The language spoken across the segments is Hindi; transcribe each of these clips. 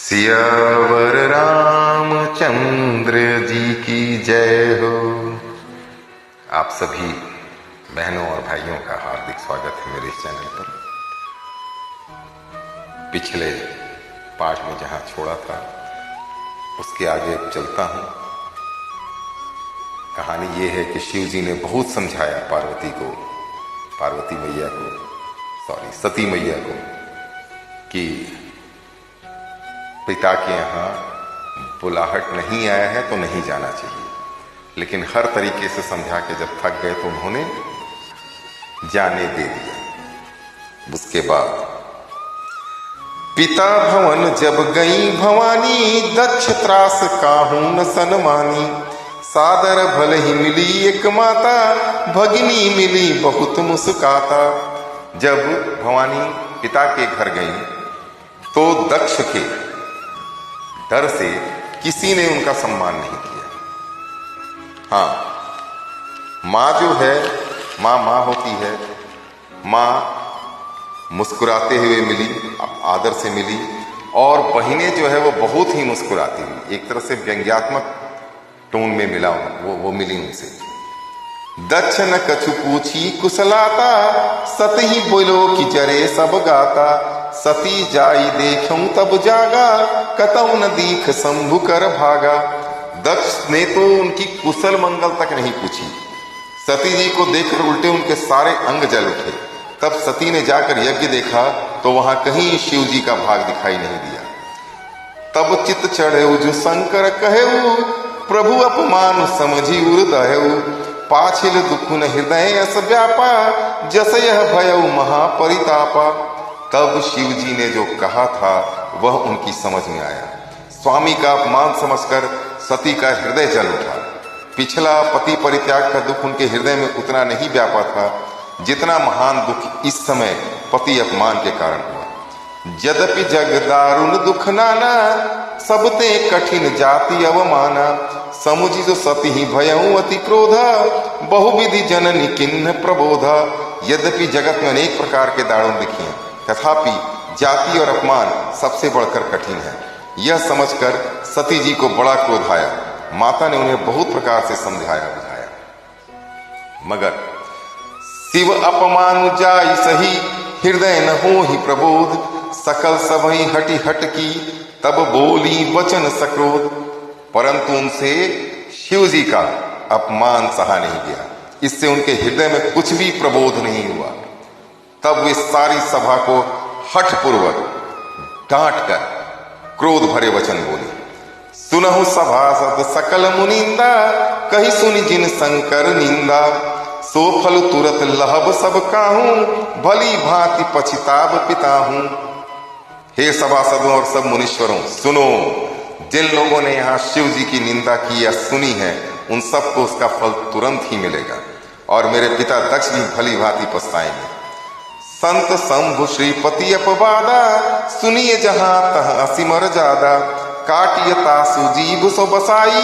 सियावर रामचंद्र जी की जय हो। आप सभी बहनों और भाइयों का हार्दिक स्वागत है मेरे इस चैनल पर। पिछले पाठ में जहां छोड़ा था उसके आगे चलता हूं। कहानी ये है कि शिव जी ने बहुत समझाया पार्वती मैया को, सती मैया को, कि पिता के यहाँ बुलाहट नहीं आया है तो नहीं जाना चाहिए। लेकिन हर तरीके से समझा के जब थक गए तो उन्होंने जाने दे दिया। उसके बाद पिता भवन जब गई भवानी, दक्ष त्रास काहू न सनमानी। सादर भल ही मिली एक माता, भगिनी मिली बहुत मुस्काता। जब भवानी पिता के घर गई तो दक्ष के डर से किसी ने उनका सम्मान नहीं किया। हाँ, माँ जो है, माँ होती है। माँ मुस्कुराते हुए मिली, आदर से मिली, और बहनें जो है वो बहुत ही मुस्कुराती हुई, एक तरह से व्यंग्यात्मक टोन में मिला वो मिली उनसे। दक्ष न कछु पूछी कुशलाता, सत ही बोलो कि जरे सब गाता। सती जाई देखूं तब जागा, कतौ न दीख शंभु कर भागा। दक्ष ने तो उनकी कुशल मंगल तक नहीं पूछी। सती जी को देखकर उल्टे उनके सारे अंग जल उठे। तब सती ने जाकर यज्ञ देखा तो वहां कहीं शिव जी का भाग दिखाई नहीं दिया। तब चित चढ़े जो शंकर कहेऊ, प्रभु अपमान समझी उर्दहेऊ। पाछिल दुखुन हृदय अस व्यापा, जस यह भयऊ महापरितापा। तब शिव जी ने जो कहा था वह उनकी समझ में आया। स्वामी का अपमान समझकर सती का हृदय जल उठा। पिछला पति परित्याग का दुख उनके हृदय में उतना नहीं व्यापा था जितना महान दुख इस समय पति अपमान के कारण हुआ। यद्यपि जग दारुण दुख नाना, सबते कठिन जाति अवमाना। समुझि जो सती ही भयऊ अति क्रोधा, बहुविधि जननी किन्ह प्रबोधा। यद्यपि जगत में अनेक प्रकार के दारुण दिखे हैं, तथापि जाति और अपमान सबसे बढ़कर कठिन है। यह समझकर सती जी को बड़ा क्रोध आया। माता ने उन्हें बहुत प्रकार से समझाया बुझाया, मगर शिव अपमान जाई सही, हृदय न हो ही प्रबोध। सकल सबही हटी हट की, तब बोली वचन सक्रोध। परंतु उनसे शिव जी का अपमान सहा नहीं गया। इससे उनके हृदय में कुछ भी प्रबोध नहीं हुआ। तब वे सारी सभा को हठपूर्वक डांट कर क्रोध भरे वचन बोले। सुनहु सभासद सकल मुनिंदा, कही सुनि जिन शंकर निंदा। सो फल तुरत लहब सब काहू, भली भांति पछिताब पिताहूं। हे सभासदों और सब मुनीश्वरों, सुनो, जिन लोगों ने यहाँ शिव जी की निंदा की या सुनी है उन सबको उसका फल तुरंत ही मिलेगा, और मेरे पिता दक्ष भी भली भांति पछताएंगे। संत शंभु श्रीपति अपवादा, सुनिए जहां तह असिमर जादा। काटियता सुजीव सो बसाई,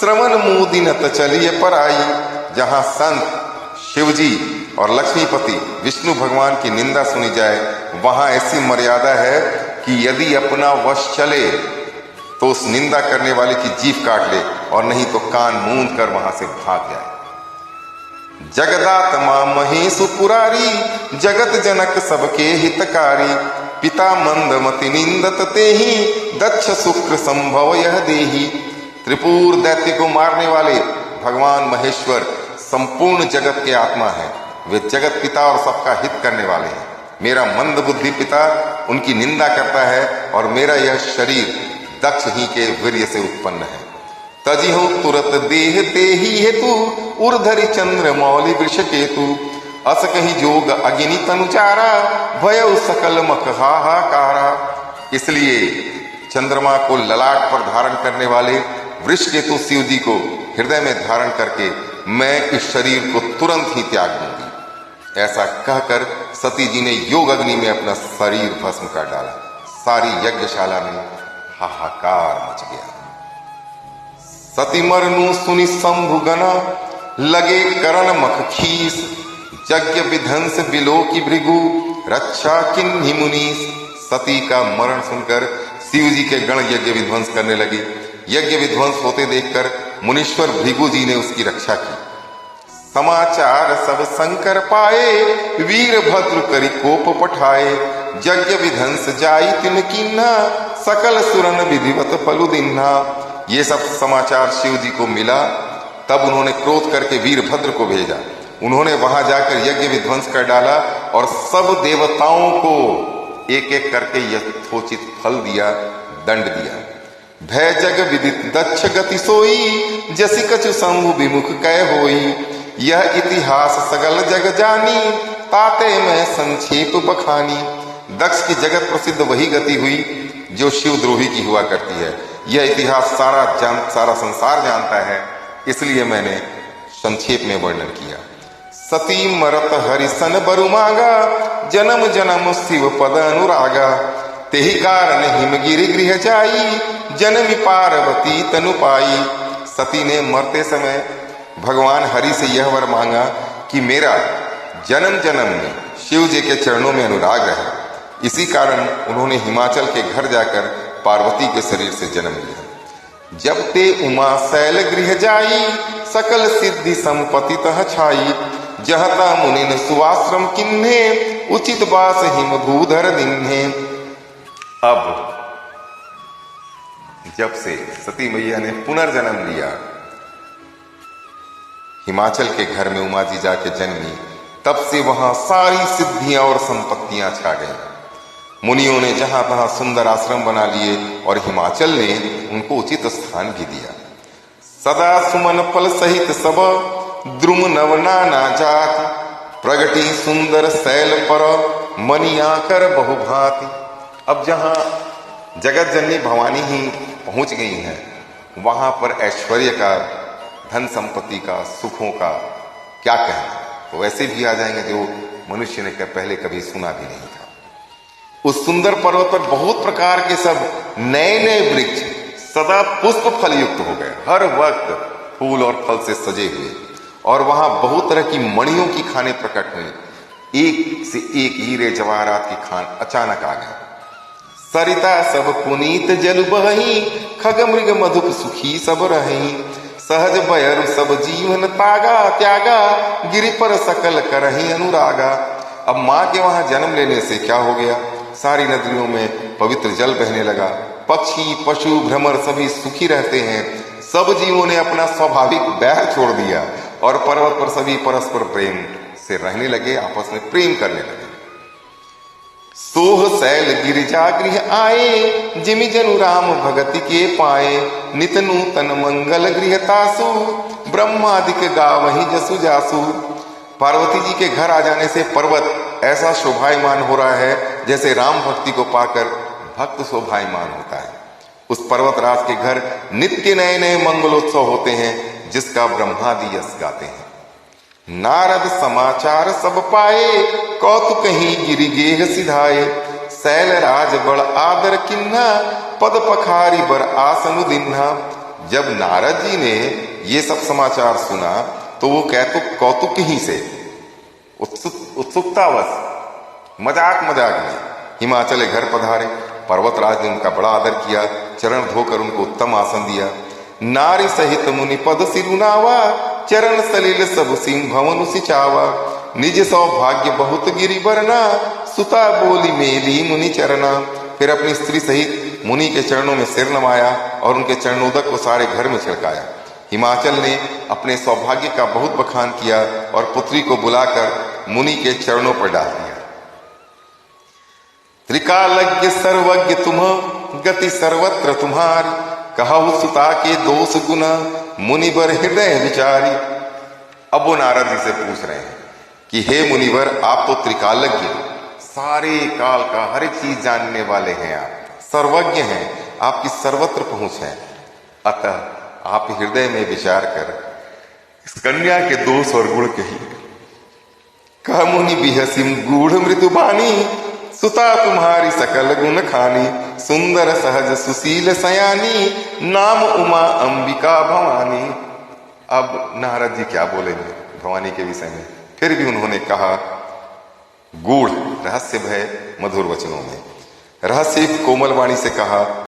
श्रवण मुदिनत चलिए पराई। जहां संत शिव जी और लक्ष्मीपति विष्णु भगवान की निंदा सुनी जाए वहां ऐसी मर्यादा है कि यदि अपना वश चले तो उस निंदा करने वाले की जीभ काट ले, और नहीं तो कान मूंद कर वहां से भाग जाए। जगदात्मा महेशु पुरारी, जगत जनक सबके हितकारी। पिता मंदमति निंदत तेहि, दक्ष शुक्र संभव यह देही। त्रिपुर दैत्य को मारने वाले भगवान महेश्वर संपूर्ण जगत के आत्मा है। वे जगत पिता और सबका हित करने वाले हैं। मेरा मंद बुद्धि पिता उनकी निंदा करता है, और मेरा यह शरीर दक्ष ही के वीर्य से उत्पन्न है। तजिहु तुरत देह तेहि हेतु, उर्धरि चंद्र मौलि वृष केतु। अस कही जोग अग्नि तनुचारा, भयउ सकल मख हाहाकारा। इसलिए चंद्रमा को ललाट पर धारण करने वाले वृष केतु शिव जी को हृदय में धारण करके मैं इस शरीर को तुरंत ही त्याग दूंगी। ऐसा कहकर सती जी ने योग अग्नि में अपना शरीर भस्म कर डाला। सारी यज्ञशाला में हाहाकार मच गया। सती मरनु सुनि शंभु गना, लगे करण मख खीस। यज्ञ विध्वंस बिलो की भृगु, रक्षा किन्हि मुनीस। सती का मरण सुनकर शिव जी के गण यज्ञ विध्वंस करने लगे। यज्ञ विध्वंस होते देखकर मुनीश्वर भृगु जी ने उसकी रक्षा की। समाचार सब शंकर पाए, वीरभद्र करि कोप पठाए। यज्ञ विध्वंस जाई तिन कीन्हा, सकल सुरन विधिवत फलु दिन्हा। ये सब समाचार शिव जी को मिला, तब उन्होंने क्रोध करके वीरभद्र को भेजा। उन्होंने वहां जाकर यज्ञ विध्वंस कर डाला और सब देवताओं को एक एक करके यथोचित फल दिया, दंड दिया। भय जग विदित दक्ष गति सोई, जसि कछु शंभु विमुख कह होई। यह इतिहास सगल जग जानी, ताते में संक्षेप बखानी। दक्ष की जगत प्रसिद्ध वही गति हुई जो शिवद्रोही की हुआ करती है। यह इतिहास सारा संसार जानता है, इसलिए मैंने संक्षेप में वर्णन किया। सती मरत हरिसन बरु मांगा, जन्म जन्म शिव पद अनुरागा। तेहि कारण हिमगिरि गृह जाई, जनमी पार्वती तनु पाई। सती ने मरते समय भगवान हरि से यह वर मांगा कि मेरा जन्म जन्म में शिव जी के चरणों में अनुराग रहे। इसी कारण उन्होंने हिमाचल के घर जाकर पार्वती के शरीर से जन्म लिया। जब ते उमा शैल गृह जाई, सकल सिद्धि संपत्ति तह छाई। जहता मुनिन सुआश्रम किन्हे, उचित बास हिम भूधर दिन्हे। अब जब से सती मैया ने पुनर्जन्म लिया, हिमाचल के घर में उमा जी जाके जन्मी, तब से वहां सारी सिद्धियां और संपत्तियां छा गईं। मुनियों ने जहां तहां सुंदर आश्रम बना लिए और हिमाचल ने उनको उचित स्थान भी दिया। सदा सुमन फल सहित सब, द्रुम नव नाना जाति। प्रगति सुंदर शैल पर, मनिया कर बहुभांति। अब जहां जगत जननी भवानी ही पहुंच गई हैं, वहां पर ऐश्वर्य का, धन संपत्ति का, सुखों का क्या कहना। तो वैसे भी आ जाएंगे जो मनुष्य ने पहले कभी सुना भी नहीं था। उस सुंदर पर्वत पर बहुत प्रकार के सब नए नए वृक्ष सदा पुष्प फल युक्त हो गए, हर वक्त फूल और फल से सजे हुए। और वहां बहुत तरह की मणियों की खानें प्रकट हुई। एक से एक हीरे जवाहरात की खान अचानक आ गए। सरिता सब पुनीत जल बही, खग मृग मधुप सुखी सब रही। सहज बयरु सब जीवन तागा, त्यागा गिरि पर सकल करही अनुरागा। अब माँ के वहां जन्म लेने से क्या हो गया, सारी नदियों में पवित्र जल बहने लगा। पक्षी पशु भ्रमर सभी सुखी रहते हैं। सब जीवों ने अपना स्वाभाविक बैर छोड़ दिया और पर्वत पर सभी परस्पर प्रेम से रहने लगे, आपस में प्रेम करने लगे। सोह शैल गिरिजा गृह आए, जिमि जनु राम भगति के पाए। नित नूतन मंगल गृह तासु, ब्रह्मादिक गावहि जसु जासु। पार्वती जी के घर आ जाने से पर्वत ऐसा शोभायमान हो रहा है जैसे राम भक्ति को पाकर भक्त शोभायमान होता है। उस पर्वतराज के घर नित्य नए नए मंगलोत्सव होते हैं, जिसका ब्रह्मादि यश गाते हैं। नारद समाचार सब पाए, कौतुक ही गिरि गेह सिधाए। शैल राज बड़ आदर किन्हा, पद पखारी बर आसन दिन्हा। जब नारद जी ने ये सब समाचार सुना तो वो कौतुक ही से, उत्सुकतावश, मजाक में हिमाचल घर पधारे। पर्वतराज ने उनका बड़ा आदर किया, चरण धोकर उनको उत्तम आसन दिया। नारी सहित मुनि पद सिरुनावा, चरण सलिल सब सिंह भवन सिचावा। निज सौभाग्य बहुत गिरि बरना, सुता बोली मेली मुनि चरना। फिर अपनी स्त्री सहित मुनि के चरणों में सिर नवाया और उनके चरणोदक को सारे घर में छिड़काया। हिमाचल ने अपने सौभाग्य का बहुत बखान किया और पुत्री को बुलाकर मुनि के चरणों पर डाल दिया। त्रिकालज्ञ सर्वज्ञ तुम, गति सर्वत्र तुम्हारी। कहु सुता के दोष गुना, मुनिवर हृदय विचारी। अब वो नारद जी से पूछ रहे हैं कि हे मुनिवर, आप तो त्रिकालज्ञ, सारे काल का हर एक चीज जानने वाले हैं, आप सर्वज्ञ हैं, आपकी सर्वत्र पहुंच है। अतः आप हृदय में विचार कर इस कन्या के दोष और गुण कहिए। कह मुनि बिहसिम गूढ़ मृदुबानी, सुता तुम्हारी सकल गुण खानी। सुंदर सहज सुशील सयानी, नाम उमा अंबिका भवानी। अब नारद जी क्या बोलेंगे भवानी के विषय में, फिर भी उन्होंने कहा गूढ़ रहस्य भय मधुर वचनों में, रहस्य कोमल वाणी से कहा,